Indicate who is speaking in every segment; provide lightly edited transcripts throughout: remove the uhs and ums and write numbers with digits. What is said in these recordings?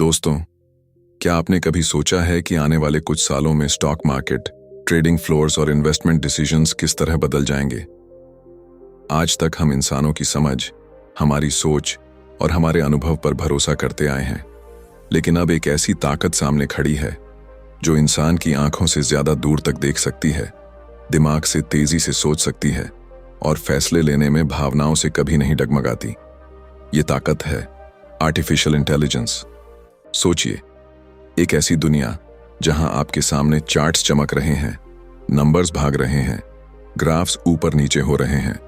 Speaker 1: दोस्तों, क्या आपने कभी सोचा है कि आने वाले कुछ सालों में स्टॉक मार्केट, ट्रेडिंग फ्लोर्स और इन्वेस्टमेंट डिसीजंस किस तरह बदल जाएंगे? आज तक हम इंसानों की समझ, हमारी सोच और हमारे अनुभव पर भरोसा करते आए हैं, लेकिन अब एक ऐसी ताकत सामने खड़ी है जो इंसान की आंखों से ज्यादा दूर तक देख सकती है, दिमाग से तेजी से सोच सकती है और फैसले लेने में भावनाओं से कभी नहीं डगमगाती। ये ताकत है आर्टिफिशियल इंटेलिजेंस। सोचिए, एक ऐसी दुनिया जहां आपके सामने चार्ट्स चमक रहे हैं, नंबर्स भाग रहे हैं, ग्राफ्स ऊपर नीचे हो रहे हैं।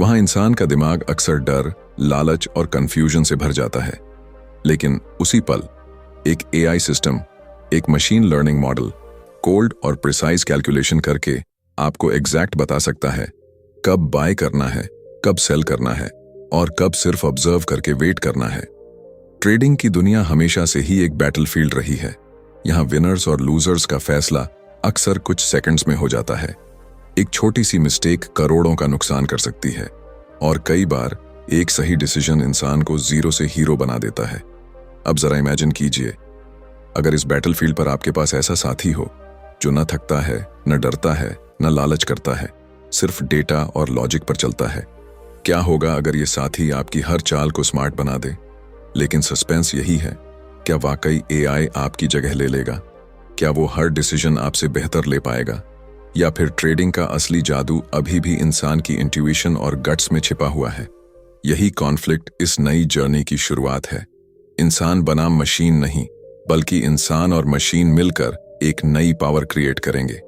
Speaker 1: वहां इंसान का दिमाग अक्सर डर, लालच और कंफ्यूजन से भर जाता है, लेकिन उसी पल एक एआई सिस्टम, एक मशीन लर्निंग मॉडल कोल्ड और प्रिसाइज कैलकुलेशन करके आपको एग्जैक्ट बता सकता है कब बाय करना है, कब सेल करना है और कब सिर्फ ऑब्जर्व करके वेट करना है। ट्रेडिंग की दुनिया हमेशा से ही एक बैटलफील्ड रही है। यहाँ विनर्स और लूजर्स का फैसला अक्सर कुछ सेकंड्स में हो जाता है। एक छोटी सी मिस्टेक करोड़ों का नुकसान कर सकती है और कई बार एक सही डिसीजन इंसान को जीरो से हीरो बना देता है। अब जरा इमेजिन कीजिए, अगर इस बैटलफील्ड पर आपके पास ऐसा साथी हो जो न थकता है, न डरता है, न लालच करता है, सिर्फ डेटा और लॉजिक पर चलता है। क्या होगा अगर ये साथी आपकी हर चाल को स्मार्ट बना दे? लेकिन सस्पेंस यही है, क्या वाकई एआई आपकी जगह ले लेगा? क्या वो हर डिसीजन आपसे बेहतर ले पाएगा? या फिर ट्रेडिंग का असली जादू अभी भी इंसान की इंट्यूशन और गट्स में छिपा हुआ है? यही कॉन्फ्लिक्ट इस नई जर्नी की शुरुआत है। इंसान बनाम मशीन नहीं, बल्कि इंसान और मशीन मिलकर एक नई पावर क्रिएट करेंगे।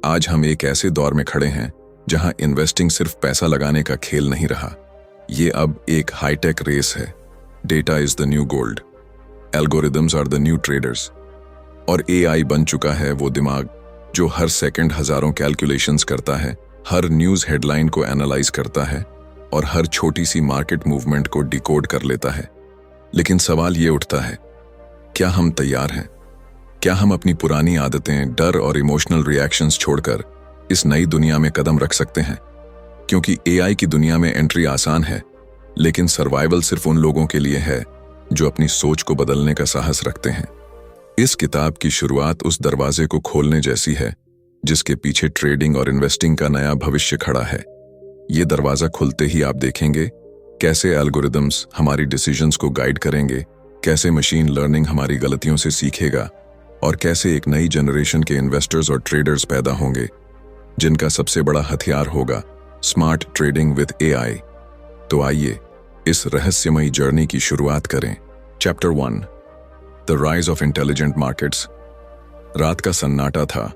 Speaker 1: आज हम एक ऐसे दौर में खड़े हैं जहां इन्वेस्टिंग सिर्फ पैसा लगाने का खेल नहीं रहा, ये अब एक हाईटेक रेस है। Data is the new gold, algorithms are the new traders और एआई बन चुका है वो दिमाग जो हर सेकंड हजारों कैलकुलेशंस करता है, हर न्यूज हेडलाइन को एनालाइज करता है और हर छोटी सी मार्केट मूवमेंट को डिकोड कर लेता है। लेकिन सवाल ये उठता है, क्या हम तैयार हैं? क्या हम अपनी पुरानी आदतें, डर और इमोशनल रिएक्शंस छोड़कर इस नई दुनिया में कदम रख सकते हैं? क्योंकि एआई की दुनिया में एंट्री आसान है, लेकिन सर्वाइवल सिर्फ उन लोगों के लिए है जो अपनी सोच को बदलने का साहस रखते हैं। इस किताब की शुरुआत उस दरवाजे को खोलने जैसी है जिसके पीछे ट्रेडिंग और इन्वेस्टिंग का नया भविष्य खड़ा है। ये दरवाजा खुलते ही आप देखेंगे कैसे एल्गोरिदम्स हमारी डिसीजंस को गाइड करेंगे, कैसे मशीन लर्निंग हमारी गलतियों से सीखेगा और कैसे एक नई जनरेशन के इन्वेस्टर्स और ट्रेडर्स पैदा होंगे जिनका सबसे बड़ा हथियार होगा स्मार्ट ट्रेडिंग विद एआई। तो आइए इस रहस्यमयी जर्नी की शुरुआत करें। Chapter 1, the rise of intelligent markets. रात का सन्नाटा था,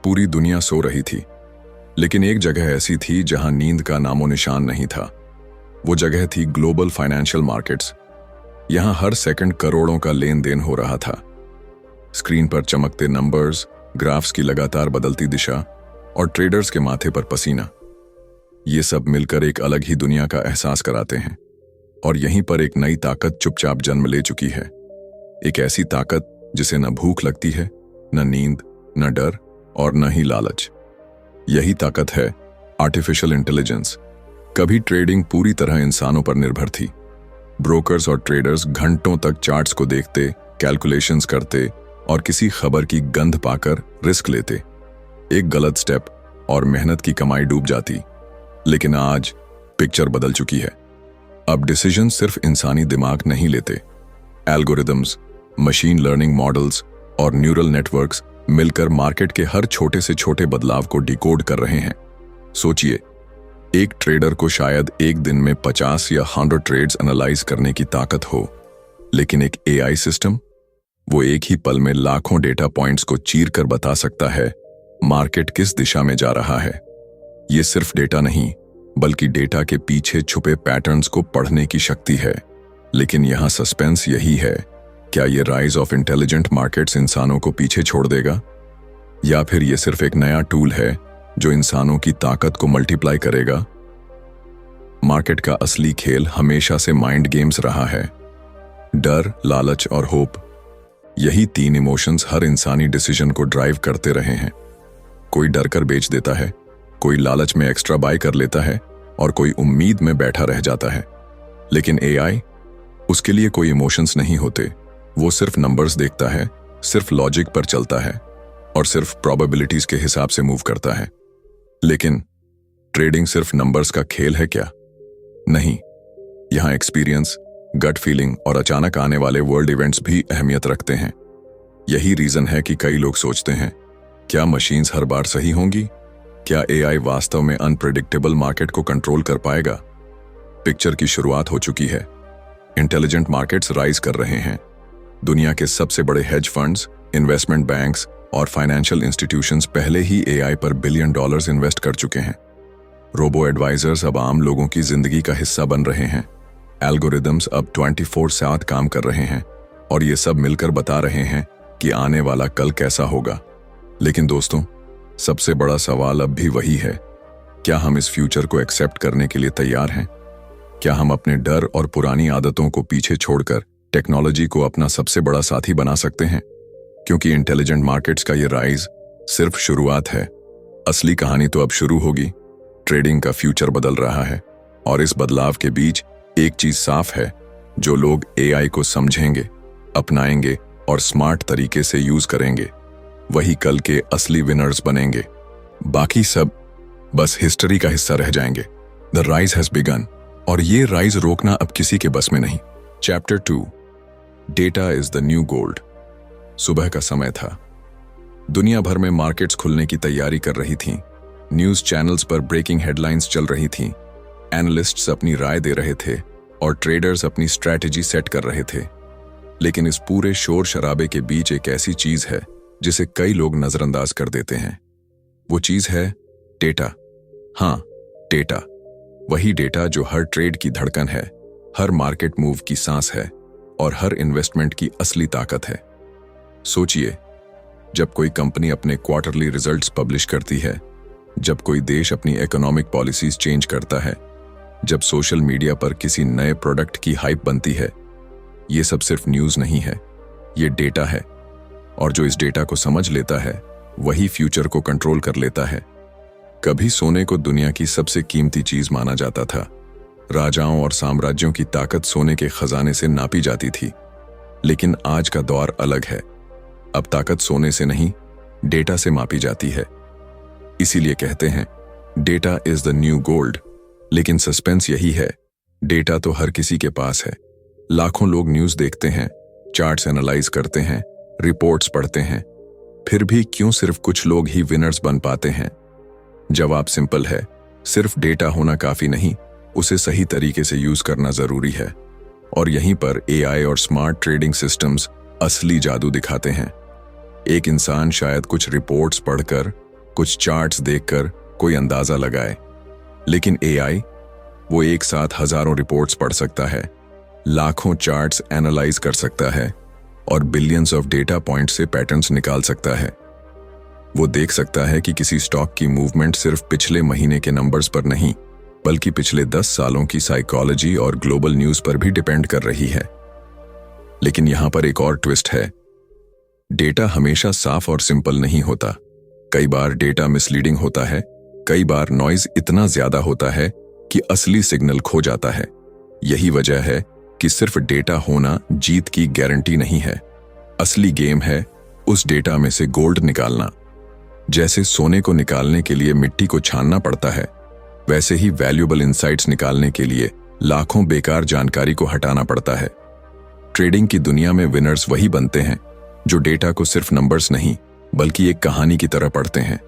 Speaker 1: पूरी दुनिया सो रही थी, लेकिन एक जगह ऐसी थी जहां नींद का नामो निशान नहीं था। वो जगह थी ग्लोबल फाइनेंशियल मार्केट्स। यहां हर सेकंड करोड़ों का लेन देन हो रहा था। स्क्रीन पर चमकते नंबर्स, ग्राफ्स की लगातार बदलती दिशा और ट्रेडर्स के माथे पर पसीना, ये सब मिलकर एक अलग ही दुनिया का एहसास कराते हैं। और यहीं पर एक नई ताकत चुपचाप जन्म ले चुकी है। एक ऐसी ताकत जिसे न भूख लगती है, न नींद, न डर और न ही लालच। यही ताकत है आर्टिफिशियल इंटेलिजेंस। कभी ट्रेडिंग पूरी तरह इंसानों पर निर्भर थी। ब्रोकर्स और ट्रेडर्स घंटों तक चार्ट्स को देखते, कैलकुलेशंस करते और किसी खबर की गंध पाकर रिस्क लेते। एक गलत स्टेप और मेहनत की कमाई डूब जाती। लेकिन आज पिक्चर बदल चुकी है। अब डिसीजन सिर्फ इंसानी दिमाग नहीं लेते, एल्गोरिदम्स, मशीन लर्निंग मॉडल्स और न्यूरल नेटवर्क्स मिलकर मार्केट के हर छोटे से छोटे बदलाव को डिकोड कर रहे हैं। सोचिए, एक ट्रेडर को शायद एक दिन में 50 या 100 ट्रेड्स एनालाइज करने की ताकत हो, लेकिन एक एआई सिस्टम, वो एक ही पल में लाखों डेटा पॉइंट्स को चीर कर बता सकता है मार्केट किस दिशा में जा रहा है। ये सिर्फ डेटा नहीं, बल्कि डेटा के पीछे छुपे पैटर्न्स को पढ़ने की शक्ति है। लेकिन यहां सस्पेंस यही है, क्या ये राइज ऑफ इंटेलिजेंट मार्केट्स इंसानों को पीछे छोड़ देगा, या फिर ये सिर्फ एक नया टूल है जो इंसानों की ताकत को मल्टीप्लाई करेगा? मार्केट का असली खेल हमेशा से माइंड गेम्स रहा है। डर, लालच और होप, यही तीन इमोशंस हर इंसानी डिसीजन को ड्राइव करते रहे हैं। कोई डर कर बेच देता है, कोई लालच में एक्स्ट्रा बाय कर लेता है और कोई उम्मीद में बैठा रह जाता है। लेकिन एआई, उसके लिए कोई इमोशंस नहीं होते, वो सिर्फ नंबर्स देखता है, सिर्फ लॉजिक पर चलता है और सिर्फ प्रोबेबिलिटीज के हिसाब से मूव करता है। लेकिन ट्रेडिंग सिर्फ नंबर्स का खेल है क्या? नहीं, यहां एक्सपीरियंस, गट फीलिंग और अचानक आने वाले वर्ल्ड इवेंट्स भी अहमियत रखते हैं। यही रीजन है कि कई लोग सोचते हैं, क्या मशीन्स हर बार सही होंगी? क्या एआई वास्तव में अनप्रेडिक्टेबल मार्केट को कंट्रोल कर पाएगा? पिक्चर की शुरुआत हो चुकी है। इंटेलिजेंट मार्केट्स राइज कर रहे हैं। दुनिया के सबसे बड़े हेज फंड्स, इन्वेस्टमेंट बैंक्स और फाइनेंशियल इंस्टीट्यूशंस पहले ही एआई पर बिलियन डॉलर्स इन्वेस्ट कर चुके हैं। रोबो एडवाइजर्स अब आम लोगों की जिंदगी का हिस्सा बन रहे हैं। एल्गोरिदम्स अब 24/7 काम कर रहे हैं और ये सब मिलकर बता रहे हैं कि आने वाला कल कैसा होगा। लेकिन दोस्तों, सबसे बड़ा सवाल अब भी वही है, क्या हम इस फ्यूचर को एक्सेप्ट करने के लिए तैयार हैं? क्या हम अपने डर और पुरानी आदतों को पीछे छोड़कर टेक्नोलॉजी को अपना सबसे बड़ा साथी बना सकते हैं? क्योंकि इंटेलिजेंट मार्केट्स का ये राइज सिर्फ शुरुआत है। असली कहानी तो अब शुरू होगी। ट्रेडिंग का फ्यूचर बदल रहा है और इस बदलाव के बीच एक चीज साफ है, जो लोग एआई को समझेंगे, अपनाएंगे और स्मार्ट तरीके से यूज करेंगे, वही कल के असली विनर्स बनेंगे। बाकी सब बस हिस्ट्री का हिस्सा रह जाएंगे। द राइज हैज बिगन और ये राइज रोकना अब किसी के बस में नहीं। Chapter 2, data is the new gold. सुबह का समय था। दुनिया भर में मार्केट्स खुलने की तैयारी कर रही थीं। न्यूज चैनल्स पर ब्रेकिंग हेडलाइंस चल रही थीं। एनालिस्ट्स अपनी राय दे रहे थे और ट्रेडर्स अपनी स्ट्रैटेजी सेट कर रहे थे। लेकिन इस पूरे शोर शराबे के बीच एक ऐसी चीज है जिसे कई लोग नजरअंदाज कर देते हैं। वो चीज है डेटा। हाँ, डेटा। वही डेटा जो हर ट्रेड की धड़कन है, हर मार्केट मूव की सांस है और हर इन्वेस्टमेंट की असली ताकत है। सोचिए, जब कोई कंपनी अपने क्वार्टरली रिजल्ट्स पब्लिश करती है, जब कोई देश अपनी इकोनॉमिक पॉलिसीज चेंज करता है, जब सोशल मीडिया पर किसी नए प्रोडक्ट की हाइप बनती है, ये सब सिर्फ न्यूज नहीं है, ये डेटा है। और जो इस डेटा को समझ लेता है, वही फ्यूचर को कंट्रोल कर लेता है। कभी सोने को दुनिया की सबसे कीमती चीज माना जाता था। राजाओं और साम्राज्यों की ताकत सोने के खजाने से नापी जाती थी। लेकिन आज का दौर अलग है। अब ताकत सोने से नहीं, डेटा से मापी जाती है। इसीलिए कहते हैं, data is the new gold. लेकिन सस्पेंस यही है, डेटा तो हर किसी के पास है। लाखों लोग न्यूज देखते हैं, चार्ट्स एनालाइज करते हैं, रिपोर्ट्स पढ़ते हैं। फिर भी क्यों सिर्फ कुछ लोग ही विनर्स बन पाते हैं? जवाब सिंपल है, सिर्फ डेटा होना काफी नहीं, उसे सही तरीके से यूज करना जरूरी है। और यहीं पर एआई और स्मार्ट ट्रेडिंग सिस्टम्स असली जादू दिखाते हैं। एक इंसान शायद कुछ रिपोर्ट्स पढ़कर, कुछ चार्ट्स देखकर कोई अंदाजा लगाए, लेकिन एआई वो एक साथ हजारों रिपोर्ट्स पढ़ सकता है, लाखों चार्ट्स एनालाइज कर सकता है और बिलियंस ऑफ डेटा पॉइंट से पैटर्न्स निकाल सकता है। वो देख सकता है कि किसी स्टॉक की मूवमेंट सिर्फ पिछले महीने के नंबर्स पर नहीं, बल्कि पिछले 10 सालों की साइकोलॉजी और ग्लोबल न्यूज पर भी डिपेंड कर रही है। लेकिन यहां पर एक और ट्विस्ट है, डेटा हमेशा साफ और सिंपल नहीं होता। कई बार डेटा मिसलीडिंग होता है, कई बार नॉइज इतना ज्यादा होता है कि असली सिग्नल खो जाता है। यही वजह है कि सिर्फ डेटा होना जीत की गारंटी नहीं है। असली गेम है उस डेटा में से गोल्ड निकालना। जैसे सोने को निकालने के लिए मिट्टी को छानना पड़ता है, वैसे ही वैल्यूएबल इंसाइट्स निकालने के लिए लाखों बेकार जानकारी को हटाना पड़ता है। ट्रेडिंग की दुनिया में विनर्स वही बनते हैं जो डेटा को सिर्फ नंबर्स नहीं, बल्कि एक कहानी की तरह पढ़ते हैं।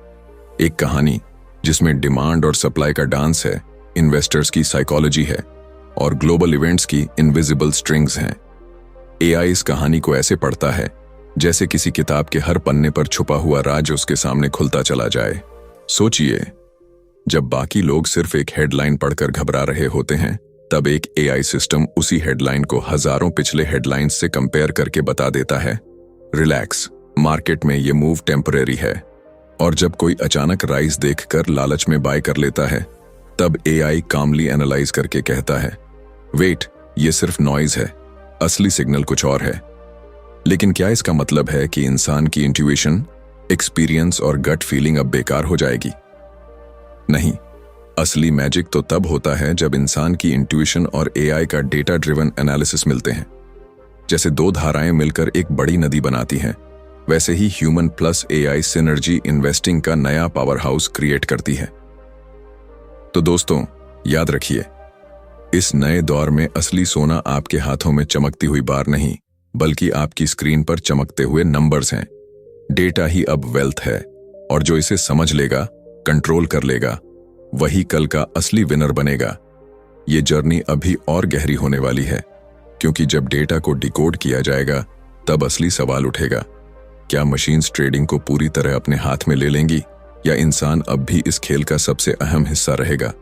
Speaker 1: एक कहानी जिसमें डिमांड और सप्लाई का डांस है, इन्वेस्टर्स की साइकोलॉजी है और ग्लोबल इवेंट्स की इनविजिबल स्ट्रिंग्स हैं। एआई इस कहानी को ऐसे पढ़ता है जैसे किसी किताब के हर पन्ने पर छुपा हुआ राज उसके सामने खुलता चला जाए। सोचिए, जब बाकी लोग सिर्फ एक हेडलाइन पढ़कर घबरा रहे होते हैं, तब एक एआई सिस्टम उसी हेडलाइन को हजारों पिछले हेडलाइंस से कंपेयर करके बता देता है, रिलैक्स, मार्केट में ये मूव टेम्परेरी है। और जब कोई अचानक राइज देखकर लालच में बाय कर लेता है, तब एआई कामली एनालाइज करके कहता है, वेट, ये सिर्फ नॉइज है, असली सिग्नल कुछ और है। लेकिन क्या इसका मतलब है कि इंसान की इंट्यूशन, एक्सपीरियंस और गट फीलिंग अब बेकार हो जाएगी? नहीं, असली मैजिक तो तब होता है जब इंसान की इंट्यूशन और एआई का डेटा ड्रिवन एनालिसिस मिलते हैं। जैसे दो धाराएं मिलकर एक बड़ी नदी बनाती हैं, वैसे ही human plus AI synergy investing का नया पावर हाउस क्रिएट करती है। तो दोस्तों, याद रखिए, इस नए दौर में असली सोना आपके हाथों में चमकती हुई बार नहीं, बल्कि आपकी स्क्रीन पर चमकते हुए नंबर्स हैं। डेटा ही अब वेल्थ है, और जो इसे समझ लेगा, कंट्रोल कर लेगा, वही कल का असली विनर बनेगा। ये जर्नी अभी और गहरी होने वाली है, क्योंकि जब डेटा को डिकोड किया जाएगा, तब असली सवाल उठेगा, क्या मशीन्स ट्रेडिंग को पूरी तरह अपने हाथ में ले लेंगी, या इंसान अब भी इस खेल का सबसे अहम हिस्सा रहेगा?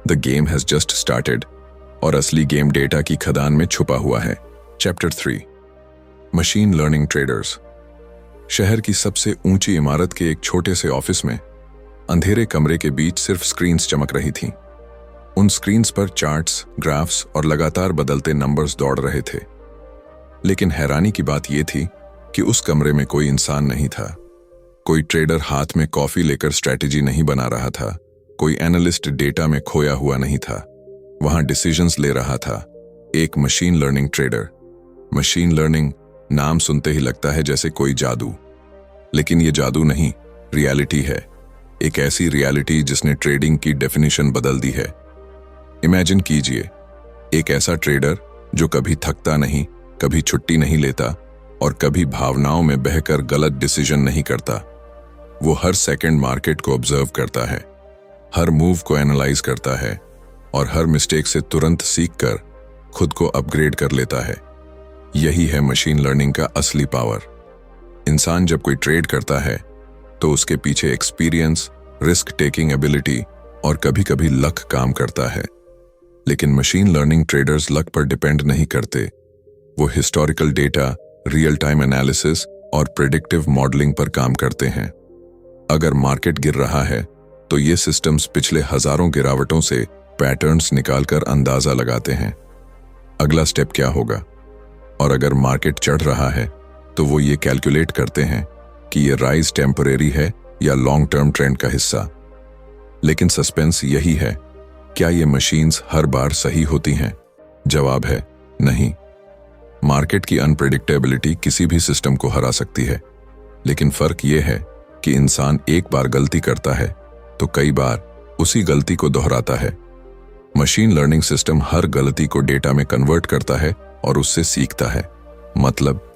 Speaker 1: The game has just started, और असली गेम डेटा की खदान में छुपा हुआ है। Chapter 3, machine learning traders. शहर की सबसे ऊंची इमारत के एक छोटे से ऑफिस में अंधेरे कमरे के बीच सिर्फ स्क्रीन्स चमक रही थीं। उन स्क्रीन्स पर चार्ट्स, ग्राफ्स और लगातार बदलते नंबर्स दौड़ रहे थे। लेकिन हैरानी की बात यह थी कि उस कमरे में कोई इंसान नहीं था। कोई ट्रेडर हाथ में कॉफी लेकर स्ट्रैटेजी नहीं बना रहा था, कोई एनालिस्ट डेटा में खोया हुआ नहीं था। वहां डिसीजंस ले रहा था एक machine learning trader. Machine learning नाम सुनते ही लगता है जैसे कोई जादू, लेकिन ये जादू नहीं, रियलिटी है। एक ऐसी रियलिटी जिसने ट्रेडिंग की डेफिनेशन बदल दी है। इमेजिन कीजिए, एक ऐसा ट्रेडर जो कभी थकता नहीं, कभी छुट्टी नहीं लेता और कभी भावनाओं में बहकर गलत डिसीजन नहीं करता। वो हर सेकंड मार्केट को ऑब्जर्व करता है, हर मूव को एनालाइज करता है और हर मिस्टेक से तुरंत सीखकर खुद को अपग्रेड कर लेता है। यही है मशीन लर्निंग का असली पावर। इंसान जब कोई ट्रेड करता है तो उसके पीछे एक्सपीरियंस, रिस्क टेकिंग एबिलिटी और कभी-कभी लक काम करता है। लेकिन मशीन लर्निंग ट्रेडर्स लक पर डिपेंड नहीं करते। वो historical data, real time analysis और प्रेडिक्टिव मॉडलिंग पर काम करते हैं। अगर मार्केट गिर रहा है तो ये सिस्टम्स पिछले हजारों गिरावटों से पैटर्न्स निकालकर अंदाजा लगाते हैं अगला स्टेप क्या होगा। और अगर मार्केट चढ़ रहा है तो वो ये कैलकुलेट करते हैं कि ये राइज टेम्परेरी है या लॉन्ग टर्म ट्रेंड का हिस्सा। लेकिन सस्पेंस यही है, क्या ये मशीन्स हर बार सही होती हैं? जवाब है नहीं। मार्केट की अनप्रेडिक्टेबिलिटी किसी भी सिस्टम को हरा सकती है, लेकिन फर्क ये है कि इंसान एक बार गलती करता है तो कई बार उसी गलती को दोहराता है। मशीन लर्निंग सिस्टम हर गलती को डेटा में कन्वर्ट करता है और उससे सीखता है। मतलब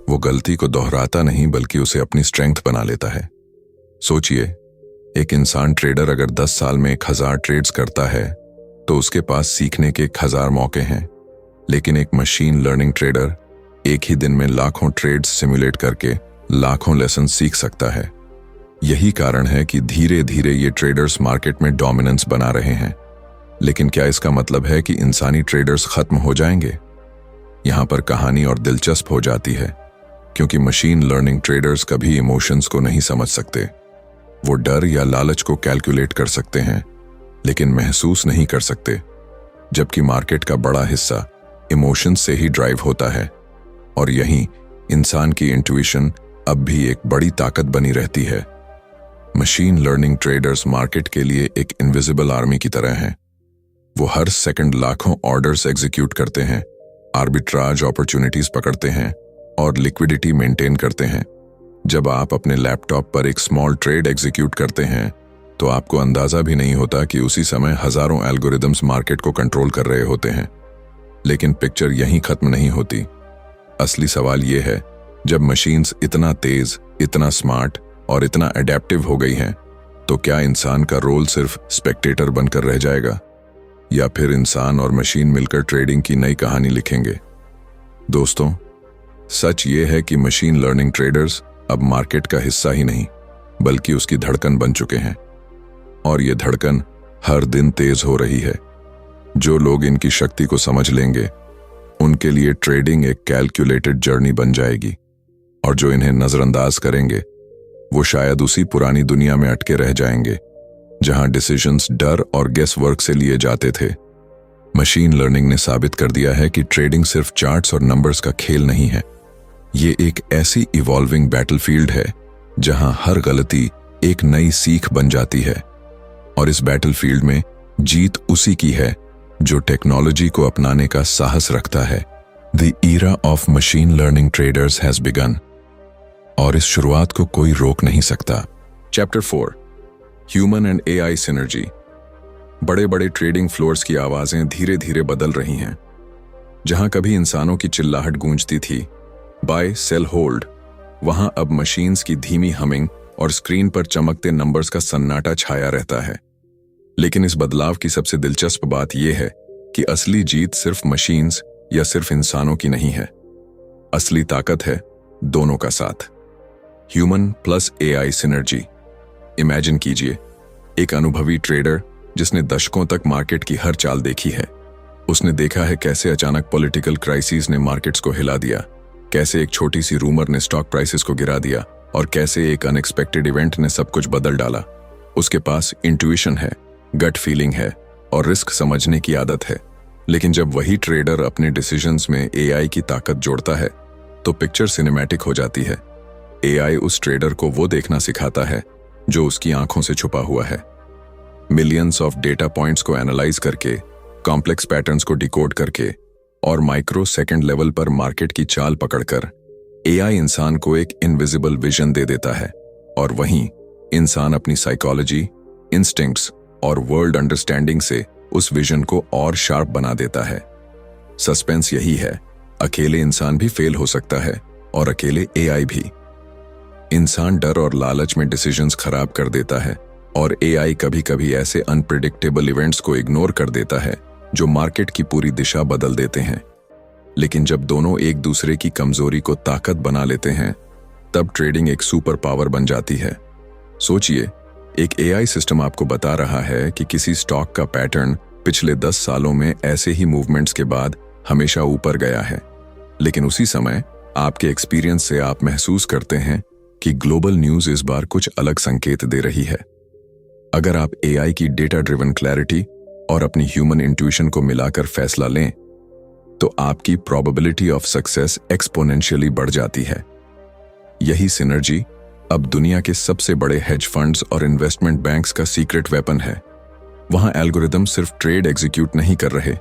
Speaker 1: वो गलती को दोहराता नहीं बल्कि उसे अपनी स्ट्रेंथ बना लेता है। सोचिए, एक इंसान ट्रेडर अगर 10 साल में 1000 ट्रेड्स करता है तो उसके पास सीखने के 1000 मौके हैं। लेकिन एक मशीन लर्निंग ट्रेडर एक ही दिन में लाखों ट्रेड्स सिमुलेट करके लाखों लेसन सीख सकता है। यही कारण है कि धीरे धीरे ये ट्रेडर्स मार्केट में डोमिनेंस बना रहे हैं। लेकिन क्या इसका मतलब है कि इंसानी ट्रेडर्स खत्म हो जाएंगे? यहां पर कहानी और दिलचस्प हो जाती है, क्योंकि मशीन लर्निंग ट्रेडर्स कभी इमोशंस को नहीं समझ सकते। वो डर या लालच को कैलकुलेट कर सकते हैं, लेकिन महसूस नहीं कर सकते। जबकि मार्केट का बड़ा हिस्सा इमोशंस से ही ड्राइव होता है, और यहीं इंसान की इंट्यूशन अब भी एक बड़ी ताकत बनी रहती है। मशीन लर्निंग ट्रेडर्स मार्केट के लिए एक इनविजिबल आर्मी की तरह हैं। वो हर सेकंड लाखों ऑर्डर्स एग्जीक्यूट करते हैं, आर्बिट्राज अपॉर्चुनिटीज पकड़ते हैं और लिक्विडिटी मेंटेन करते हैं। जब आप अपने लैपटॉप पर एक स्मॉल ट्रेड एग्जीक्यूट करते हैं तो आपको अंदाजा भी नहीं होता कि उसी समय हजारों एल्गोरिदम्स मार्केट को कंट्रोल कर रहे होते हैं। लेकिन पिक्चर यहीं खत्म नहीं होती। असली सवाल यह है, जब मशीन्स इतना तेज, इतना स्मार्ट और इतना अडेप्टिव हो गई हैं, तो क्या इंसान का रोल सिर्फ स्पेक्टेटर बनकर रह जाएगा, या फिर इंसान और मशीन मिलकर ट्रेडिंग की नई कहानी लिखेंगे? दोस्तों, सच ये है कि मशीन लर्निंग ट्रेडर्स अब मार्केट का हिस्सा ही नहीं, बल्कि उसकी धड़कन बन चुके हैं। और ये धड़कन हर दिन तेज हो रही है। जो लोग इनकी शक्ति को समझ लेंगे, उनके लिए ट्रेडिंग एक कैलकुलेटेड जर्नी बन जाएगी, और जो इन्हें नजरअंदाज करेंगे, वो शायद उसी पुरानी दुनिया में अटके रह जाएंगे जहां डिसीजंस डर और गेस वर्क से लिए जाते थे। मशीन लर्निंग ने साबित कर दिया है कि ट्रेडिंग सिर्फ चार्ट्स और नंबर्स का खेल नहीं है। ये एक ऐसी इवॉल्विंग बैटलफील्ड है जहां हर गलती एक नई सीख बन जाती है, और इस बैटलफील्ड में जीत उसी की है जो टेक्नोलॉजी को अपनाने का साहस रखता है। The era of machine learning traders has begun. और इस शुरुआत को कोई रोक नहीं सकता। Chapter 4 Human and AI Synergy। बड़े बड़े ट्रेडिंग फ्लोर्स की आवाजें धीरे धीरे बदल रही हैं। जहां कभी इंसानों की चिल्लाहट गूंजती थी, बाय सेल होल्ड, वहां अब मशीन्स की धीमी हमिंग और स्क्रीन पर चमकते नंबर्स का सन्नाटा छाया रहता है। लेकिन इस बदलाव की सबसे दिलचस्प बात यह है कि असली जीत सिर्फ मशीन्स या सिर्फ इंसानों की नहीं है। असली ताकत है दोनों का साथ। Human plus AI synergy. Imagine कीजिए, एक अनुभवी ट्रेडर जिसने दशकों तक मार्केट की हर चाल देखी है। उसने देखा है कैसे अचानक पॉलिटिकल क्राइसिस ने मार्केट्स को हिला दिया, कैसे एक छोटी सी रूमर ने स्टॉक प्राइसेस को गिरा दिया और कैसे एक अनएक्सपेक्टेड इवेंट ने सब कुछ बदल डाला। उसके पास इंट्यूशन है, गट फीलिंग है और रिस्क समझने की आदत है। लेकिन जब वही ट्रेडर अपने डिसीजंस में एआई की ताकत जोड़ता है तो पिक्चर सिनेमैटिक हो जाती है। एआई उस ट्रेडर को वो देखना सिखाता है जो उसकी आंखों से छुपा हुआ है। मिलियंस ऑफ डेटा पॉइंट्स को एनालाइज करके, कॉम्प्लेक्स पैटर्न्स को डिकोड करके और माइक्रो सेकंड लेवल पर मार्केट की चाल पकड़कर एआई इंसान को एक इनविजिबल विजन दे देता है। और वहीं इंसान अपनी साइकोलॉजी, इंस्टिंक्ट्स और वर्ल्ड अंडरस्टैंडिंग से उस विजन को और शार्प बना देता है। सस्पेंस यही है, अकेले इंसान भी फेल हो सकता है और अकेले एआई भी। इंसान डर और लालच में डिसीजंस खराब कर देता है और एआई कभी कभी ऐसे अनप्रिडिक्टेबल इवेंट्स को इग्नोर कर देता है जो मार्केट की पूरी दिशा बदल देते हैं। लेकिन जब दोनों एक दूसरे की कमजोरी को ताकत बना लेते हैं, तब ट्रेडिंग एक सुपर पावर बन जाती है। सोचिए, एक एआई सिस्टम आपको बता रहा है कि किसी स्टॉक का पैटर्न पिछले 10 सालों में ऐसे ही मूवमेंट्स के बाद हमेशा ऊपर गया है। लेकिन उसी समय आपके एक्सपीरियंस से आप महसूस करते हैं कि ग्लोबल न्यूज़ इस बार कुछ अलग संकेत दे रही है। अगर आप एआई की डेटा ड्रिवन क्लैरिटी और अपनी ह्यूमन इंट्यूशन को मिलाकर फैसला लें, तो आपकी प्रोबेबिलिटी ऑफ सक्सेस एक्सपोनेंशियली बढ़ जाती है। यही सिनर्जी अब दुनिया के सबसे बड़े हेज फंड्स और इन्वेस्टमेंट बैंक्स का सीक्रेट वेपन है। वहां एल्गोरिदम सिर्फ ट्रेड एग्जीक्यूट नहीं कर रहे,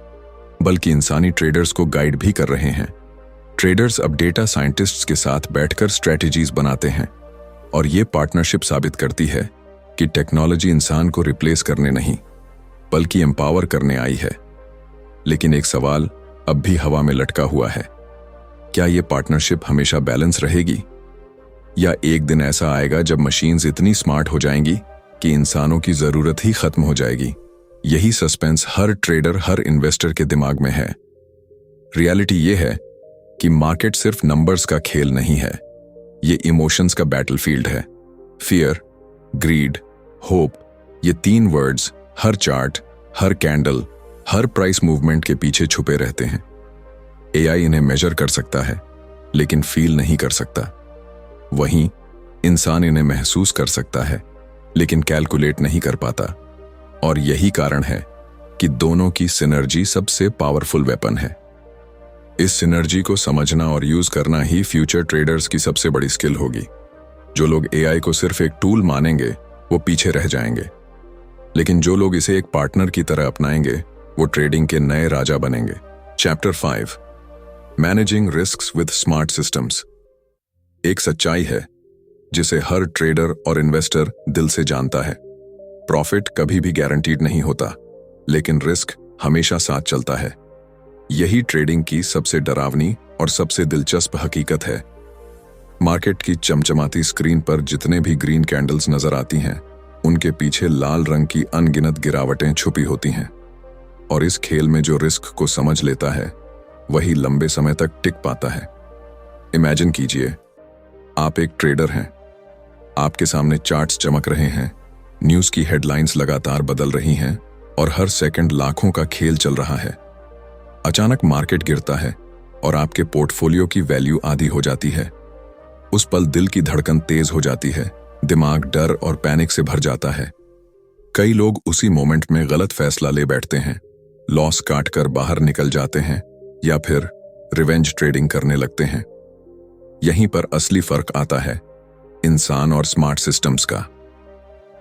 Speaker 1: बल्कि इंसानी ट्रेडर्स को गाइड भी कर रहे हैं। ट्रेडर्स अब डेटा साइंटिस्ट्स के साथ बैठकर स्ट्रेटजीज बनाते हैं और ये पार्टनरशिप साबित करती है कि टेक्नोलॉजी इंसान को रिप्लेस करने नहीं, बल्कि एम्पावर करने आई है। लेकिन एक सवाल अब भी हवा में लटका हुआ है, क्या ये पार्टनरशिप हमेशा बैलेंस रहेगी, या एक दिन ऐसा आएगा जब मशीन्स इतनी स्मार्ट हो जाएंगी कि इंसानों की जरूरत ही खत्म हो जाएगी। यही सस्पेंस हर ट्रेडर, हर इन्वेस्टर के दिमाग में है। रियलिटी ये है कि मार्केट सिर्फ नंबर्स का खेल नहीं है, ये इमोशंस का बैटलफील्ड है। फियर, ग्रीड, होप, ये 3 वर्ड्स हर चार्ट, हर कैंडल, हर प्राइस मूवमेंट के पीछे छुपे रहते हैं। एआई इन्हें मेजर कर सकता है, लेकिन फील नहीं कर सकता। वहीं इंसान इन्हें महसूस कर सकता है, लेकिन कैलकुलेट नहीं कर पाता। और यही कारण है कि दोनों की सिनर्जी सबसे पावरफुल वेपन है। इस सिनर्जी को समझना और यूज करना ही फ्यूचर ट्रेडर्स की सबसे बड़ी स्किल होगी। जो लोग एआई को सिर्फ एक टूल मानेंगे, वो पीछे रह जाएंगे। लेकिन जो लोग इसे एक पार्टनर की तरह अपनाएंगे, वो ट्रेडिंग के नए राजा बनेंगे। Chapter 5 managing risks with smart systems. एक सच्चाई है जिसे हर ट्रेडर और इन्वेस्टर दिल से जानता है। प्रॉफिट कभी भी गारंटीड नहीं होता, लेकिन रिस्क हमेशा साथ चलता है। यही ट्रेडिंग की सबसे डरावनी और सबसे दिलचस्प हकीकत है। मार्केट की चमचमाती स्क्रीन पर जितने भी ग्रीन कैंडल्स नजर आती हैं, उनके पीछे लाल रंग की अनगिनत गिरावटें छुपी होती हैं। और इस खेल में जो रिस्क को समझ लेता है, वही लंबे समय तक टिक पाता है। इमेजिन कीजिए, आप एक ट्रेडर हैं। आपके सामने चार्ट्स चमक रहे हैं, न्यूज़ की हेडलाइंस लगातार बदल रही हैं और हर सेकंड लाखों का खेल चल रहा है। अचानक मार्केट गिरता है और आपके पोर्टफोलियो की वैल्यू आधी हो जाती है। उस पल दिल की धड़कन तेज हो जाती है, दिमाग डर और पैनिक से भर जाता है। कई लोग उसी मोमेंट में गलत फैसला ले बैठते हैं, लॉस काट कर बाहर निकल जाते हैं या फिर रिवेंज ट्रेडिंग करने लगते हैं। यहीं पर असली फर्क आता है इंसान और स्मार्ट सिस्टम्स का।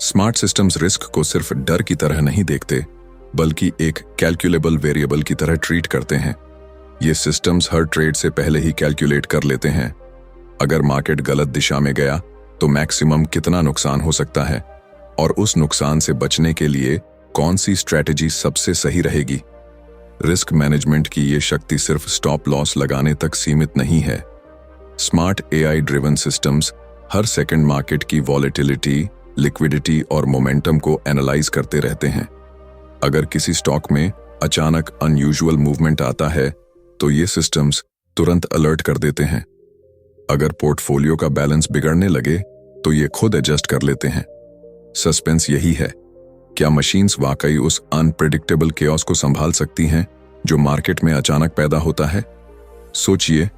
Speaker 1: स्मार्ट सिस्टम्स रिस्क को सिर्फ डर की तरह नहीं देखते, बल्कि एक कैलकुलेबल वेरिएबल की तरह ट्रीट करते हैं। ये सिस्टम्स हर ट्रेड से पहले ही कैलकुलेट कर लेते हैं। अगर मार्केट गलत दिशा में गया तो मैक्सिमम कितना नुकसान हो सकता है और उस नुकसान से बचने के लिए कौन सी स्ट्रैटेजी सबसे सही रहेगी। रिस्क मैनेजमेंट की ये शक्ति सिर्फ स्टॉप लॉस लगाने तक सीमित नहीं है। स्मार्ट एआई ड्रिवन सिस्टम्स हर सेकंड मार्केट की वॉलेटिलिटी, लिक्विडिटी और मोमेंटम को एनालाइज करते रहते हैं। अगर किसी स्टॉक में अचानक अनयूजुअल मूवमेंट आता है तो ये सिस्टम्स तुरंत अलर्ट कर देते हैं। अगर पोर्टफोलियो का बैलेंस बिगड़ने लगे तो ये खुद एडजस्ट कर लेते हैं। सस्पेंस यही है, क्या मशीन्स वाकई उस अनप्रेडिक्टेबल केओस को संभाल सकती हैं जो मार्केट में अचानक पैदा होता है? सोचिए,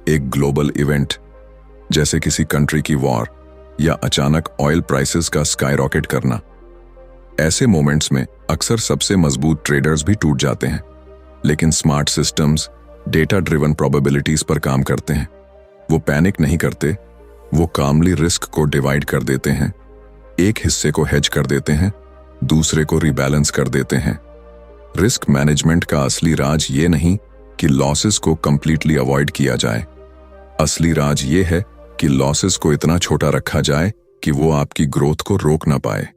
Speaker 1: एक ग्लोबल इवेंट जैसे किसी कंट्री की वॉर या अचानक ऑयल प्राइसेस का स्काईरॉकेट करना। ऐसे मोमेंट्स में अक्सर सबसे मजबूत ट्रेडर्स भी टूट जाते हैं, लेकिन smart systems data driven probabilities पर काम करते हैं। वो पैनिक नहीं करते, वो कामली रिस्क को डिवाइड कर देते हैं। एक हिस्से को हेज कर देते हैं, दूसरे को रिबैलेंस कर देते हैं। रिस्क मैनेजमेंट का असली राज ये नहीं कि लॉसेस को कंप्लीटली अवॉइड किया जाए। असली राज ये है कि लॉसेस को इतना छोटा रखा जाए कि वो आपकी ग्रोथ को रोक ना पाए।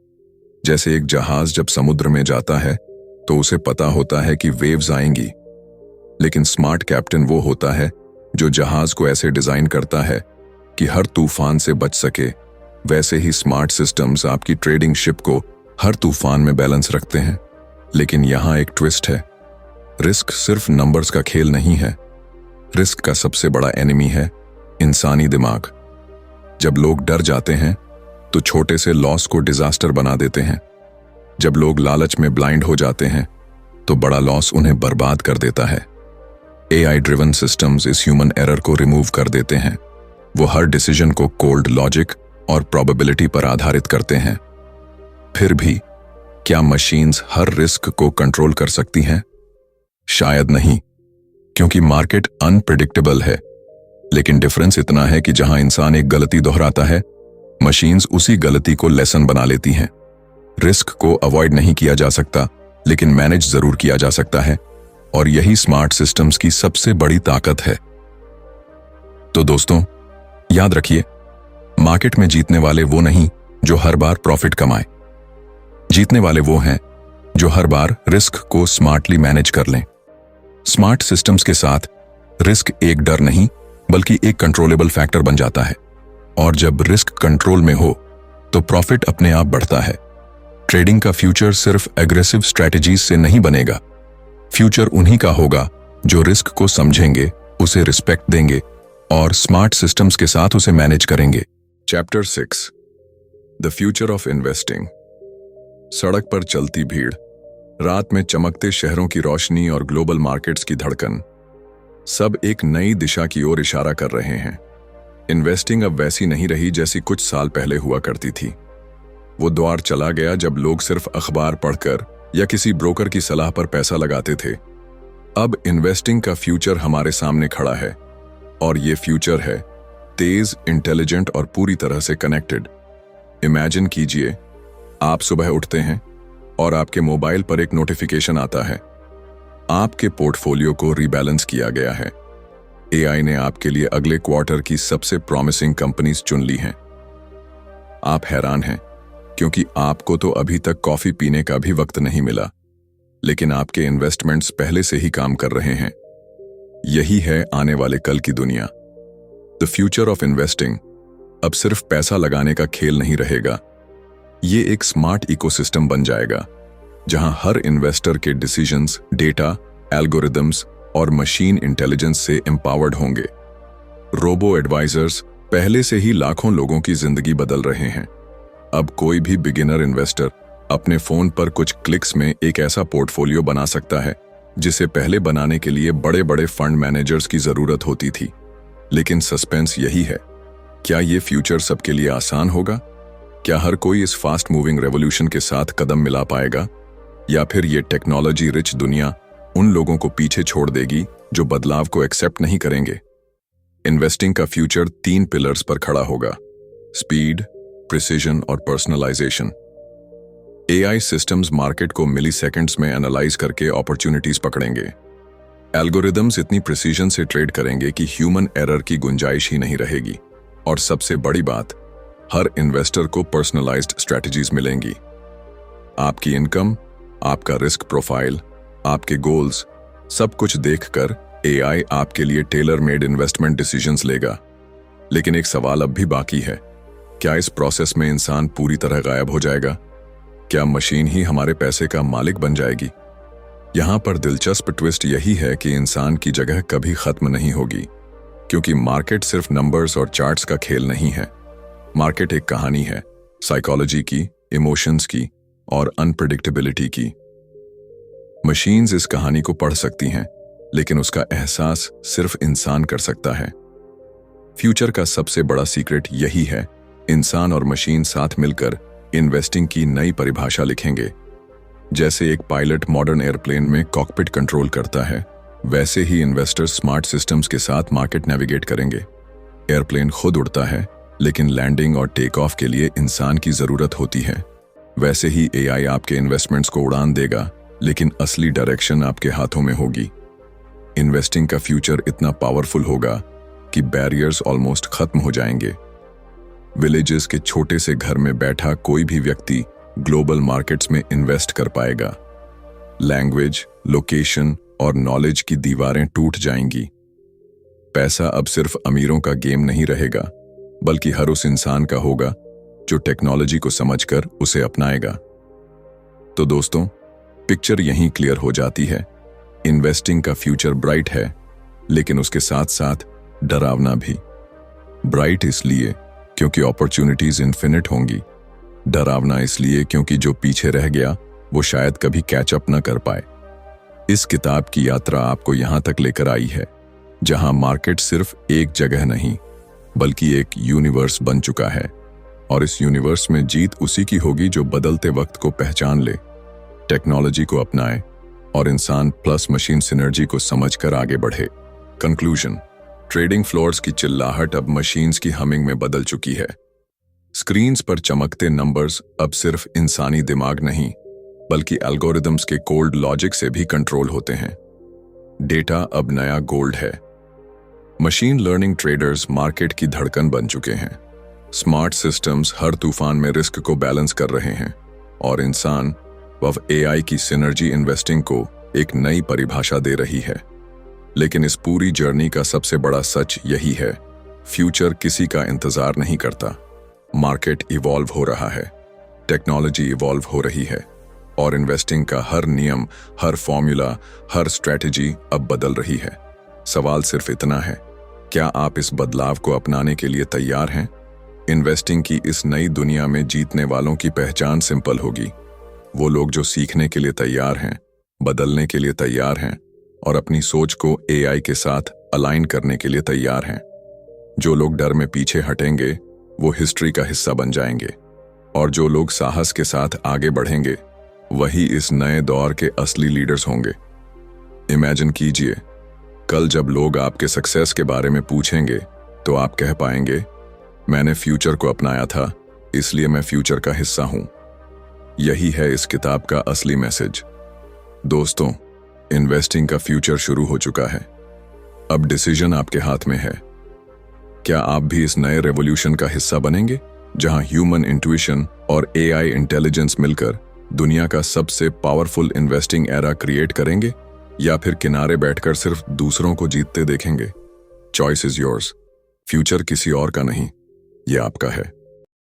Speaker 1: जैसे एक जहाज जब समुद्र में जाता है तो उसे पता होता है कि वेव्स आएंगी, लेकिन स्मार्ट कैप्टन वो होता है जो जहाज को ऐसे डिजाइन करता है कि हर तूफान से बच सके। वैसे ही स्मार्ट सिस्टम्स आपकी ट्रेडिंग शिप को हर तूफान में बैलेंस रखते हैं। लेकिन यहां एक ट्विस्ट है, रिस्क सिर्फ नंबर्स का खेल नहीं है। रिस्क का सबसे बड़ा एनिमी है इंसानी दिमाग। जब लोग डर जाते हैं तो छोटे से लॉस को डिजास्टर बना देते हैं। जब लोग लालच में ब्लाइंड हो जाते हैं तो बड़ा लॉस उन्हें बर्बाद कर देता है। एआई ड्रिवन सिस्टम्स इस ह्यूमन एरर को रिमूव कर देते हैं। वो हर डिसीजन को कोल्ड लॉजिक और प्रोबेबिलिटी पर आधारित करते हैं। फिर भी क्या मशीन्स हर रिस्क को कंट्रोल कर सकती हैं? शायद नहीं, क्योंकि मार्केट अनप्रेडिक्टेबल है। लेकिन डिफरेंस इतना है कि जहां इंसान एक गलती दोहराता है, मशीन्स उसी गलती को लेसन बना लेती हैं। रिस्क को अवॉइड नहीं किया जा सकता, लेकिन मैनेज जरूर किया जा सकता है, और यही स्मार्ट सिस्टम्स की सबसे बड़ी ताकत है। तो दोस्तों, याद रखिए, मार्केट में जीतने वाले वो नहीं जो हर बार प्रॉफिट कमाए। जीतने वाले वो हैं जो हर बार रिस्क को स्मार्टली मैनेज कर लें। स्मार्ट सिस्टम्स के साथ रिस्क एक डर नहीं बल्कि एक कंट्रोलेबल फैक्टर बन जाता है, और जब रिस्क कंट्रोल में हो तो प्रॉफिट अपने आप बढ़ता है। ट्रेडिंग का फ्यूचर सिर्फ एग्रेसिव स्ट्रैटेजीज से नहीं बनेगा। फ्यूचर उन्हीं का होगा जो रिस्क को समझेंगे, उसे रिस्पेक्ट देंगे और स्मार्ट सिस्टम्स के साथ उसे मैनेज करेंगे। Chapter 6, the future of investing. सड़क पर चलती भीड़, रात में चमकते शहरों की रोशनी और ग्लोबल मार्केट्स की धड़कन, सब एक नई दिशा की ओर इशारा कर रहे हैं। इन्वेस्टिंग अब वैसी नहीं रही जैसी कुछ साल पहले हुआ करती थी। वो दौर चला गया जब लोग सिर्फ अखबार पढ़कर या किसी ब्रोकर की सलाह पर पैसा लगाते थे। अब इन्वेस्टिंग का फ्यूचर हमारे सामने खड़ा है, और ये फ्यूचर है तेज, इंटेलिजेंट और पूरी तरह से कनेक्टेड। इमेजिन कीजिए, आप सुबह उठते हैं और आपके मोबाइल पर एक नोटिफिकेशन आता है, आपके पोर्टफोलियो को रीबैलेंस किया गया है। एआई ने आपके लिए अगले क्वार्टर की सबसे प्रॉमिसिंग कंपनीज चुन ली हैं। आप हैरान हैं क्योंकि आपको तो अभी तक कॉफी पीने का भी वक्त नहीं मिला, लेकिन आपके इन्वेस्टमेंट्स पहले से ही काम कर रहे हैं। यही है आने वाले कल की दुनिया। द फ्यूचर ऑफ इन्वेस्टिंग अब सिर्फ पैसा लगाने का खेल नहीं रहेगा। ये एक स्मार्ट इकोसिस्टम बन जाएगा जहां हर इन्वेस्टर के डिसीजंस डेटा, एल्गोरिदम्स और मशीन इंटेलिजेंस से एम्पावर्ड होंगे। रोबो एडवाइजर्स पहले से ही लाखों लोगों की जिंदगी बदल रहे हैं। अब कोई भी बिगिनर इन्वेस्टर अपने फोन पर कुछ क्लिक्स में एक ऐसा पोर्टफोलियो बना सकता है जिसे पहले बनाने के लिए बड़े बड़े फंड मैनेजर्स की जरूरत होती थी। लेकिन सस्पेंस यही है, क्या ये फ्यूचर सबके लिए आसान होगा? क्या हर कोई इस फास्ट मूविंग रेवोल्यूशन के साथ कदम मिला पाएगा, या फिर ये टेक्नोलॉजी रिच दुनिया उन लोगों को पीछे छोड़ देगी जो बदलाव को एक्सेप्ट नहीं करेंगे? इन्वेस्टिंग का फ्यूचर 3 पिलर्स पर खड़ा होगा: स्पीड, प्रिसिजन और पर्सनलाइजेशन। एआई सिस्टम्स मार्केट को मिली सेकेंड्स में एनालाइज करके अपॉर्चुनिटीज पकड़ेंगे। एल्गोरिदम्स इतनी प्रिसीजन से ट्रेड करेंगे कि ह्यूमन एरर की गुंजाइश ही नहीं रहेगी। और सबसे बड़ी बात, हर इन्वेस्टर को पर्सनलाइज्ड स्ट्रैटेजीज मिलेंगी। आपकी इनकम, आपका रिस्क प्रोफाइल, आपके गोल्स, सब कुछ देखकर एआई आपके लिए टेलर मेड इन्वेस्टमेंट डिसीजंस लेगा। लेकिन एक सवाल अब भी बाकी है, क्या इस प्रोसेस में इंसान पूरी तरह गायब हो जाएगा? क्या मशीन ही हमारे पैसे का मालिक बन जाएगी? यहां पर दिलचस्प ट्विस्ट यही है कि इंसान की जगह कभी खत्म नहीं होगी, क्योंकि मार्केट सिर्फ नंबर्स और चार्ट्स का खेल नहीं है। मार्केट एक कहानी है, साइकोलॉजी की, इमोशंस की और अनप्रेडिक्टेबिलिटी की। मशीन्स इस कहानी को पढ़ सकती हैं, लेकिन उसका एहसास सिर्फ इंसान कर सकता है। फ्यूचर का सबसे बड़ा सीक्रेट यही है, इंसान और मशीन साथ मिलकर इन्वेस्टिंग की नई परिभाषा लिखेंगे। जैसे एक पायलट मॉडर्न एयरप्लेन में कॉकपिट कंट्रोल करता है, वैसे ही इन्वेस्टर्स स्मार्ट सिस्टम्स के साथ मार्केट नेविगेट करेंगे। एयरप्लेन खुद उड़ता है, लेकिन लैंडिंग और टेक ऑफ के लिए इंसान की जरूरत होती है। वैसे ही एआई आपके इन्वेस्टमेंट्स को उड़ान देगा, लेकिन असली डायरेक्शन आपके हाथों में होगी। इन्वेस्टिंग का फ्यूचर इतना पावरफुल होगा कि बैरियर्स ऑलमोस्ट खत्म हो जाएंगे। विलेजेस के छोटे से घर में बैठा कोई भी व्यक्ति ग्लोबल मार्केट्स में इन्वेस्ट कर पाएगा। लैंग्वेज, लोकेशन और नॉलेज की दीवारें टूट जाएंगी। पैसा अब सिर्फ अमीरों का गेम नहीं रहेगा, बल्कि हर उस इंसान का होगा जो टेक्नोलॉजी को समझकर उसे अपनाएगा। तो दोस्तों, पिक्चर यहीं क्लियर हो जाती है। इन्वेस्टिंग का फ्यूचर ब्राइट है, लेकिन उसके साथ साथ डरावना भी। ब्राइट इसलिए क्योंकि अपॉर्चुनिटीज इन्फिनिट होंगी, डरावना इसलिए क्योंकि जो पीछे रह गया वो शायद कभी कैचअप न कर पाए। इस किताब की यात्रा आपको यहां तक लेकर आई है, जहां मार्केट सिर्फ एक जगह नहीं, बल्कि एक यूनिवर्स बन चुका है। और इस यूनिवर्स में जीत उसी की होगी जो बदलते वक्त को पहचान ले, टेक्नोलॉजी को अपनाए और इंसान प्लस मशीन सिनर्जी को समझकर आगे बढ़े। कंक्लूजन, ट्रेडिंग फ्लोर्स की चिल्लाहट अब मशीन्स की हमिंग में बदल चुकी है। स्क्रीन्स पर चमकते नंबर्स अब सिर्फ इंसानी दिमाग नहीं, बल्कि एल्गोरिदम्स के कोल्ड लॉजिक से भी कंट्रोल होते हैं। डेटा अब नया गोल्ड है। मशीन लर्निंग ट्रेडर्स मार्केट की धड़कन बन चुके हैं। स्मार्ट सिस्टम्स हर तूफान में रिस्क को बैलेंस कर रहे हैं, और इंसान व एआई की सिनर्जी इन्वेस्टिंग को एक नई परिभाषा दे रही है। लेकिन इस पूरी जर्नी का सबसे बड़ा सच यही है, फ्यूचर किसी का इंतजार नहीं करता। मार्केट इवॉल्व हो रहा है, टेक्नोलॉजी इवॉल्व हो रही है, और इन्वेस्टिंग का हर नियम, हर फॉर्मूला, हर स्ट्रैटेजी अब बदल रही है। सवाल सिर्फ इतना है, क्या आप इस बदलाव को अपनाने के लिए तैयार हैं? इन्वेस्टिंग की इस नई दुनिया में जीतने वालों की पहचान सिंपल होगी। वो लोग जो सीखने के लिए तैयार हैं, बदलने के लिए तैयार हैं और अपनी सोच को एआई के साथ अलाइन करने के लिए तैयार हैं। जो लोग डर में पीछे हटेंगे वो हिस्ट्री का हिस्सा बन जाएंगे, और जो लोग साहस के साथ आगे बढ़ेंगे वही इस नए दौर के असली लीडर्स होंगे। इमेजिन कीजिए, कल जब लोग आपके सक्सेस के बारे में पूछेंगे तो आप कह पाएंगे, मैंने फ्यूचर को अपनाया था, इसलिए मैं फ्यूचर का हिस्सा हूं। यही है इस किताब का असली मैसेज। दोस्तों, इन्वेस्टिंग का फ्यूचर शुरू हो चुका है। अब डिसीजन आपके हाथ में है। क्या आप भी इस नए रेवोल्यूशन का हिस्सा बनेंगे, जहां ह्यूमन इंट्यूशन और एआई इंटेलिजेंस मिलकर दुनिया का सबसे पावरफुल इन्वेस्टिंग एरा क्रिएट करेंगे, या फिर किनारे बैठकर सिर्फ दूसरों को जीतते देखेंगे? Choice is yours. फ्यूचर किसी और का नहीं, ये आपका है।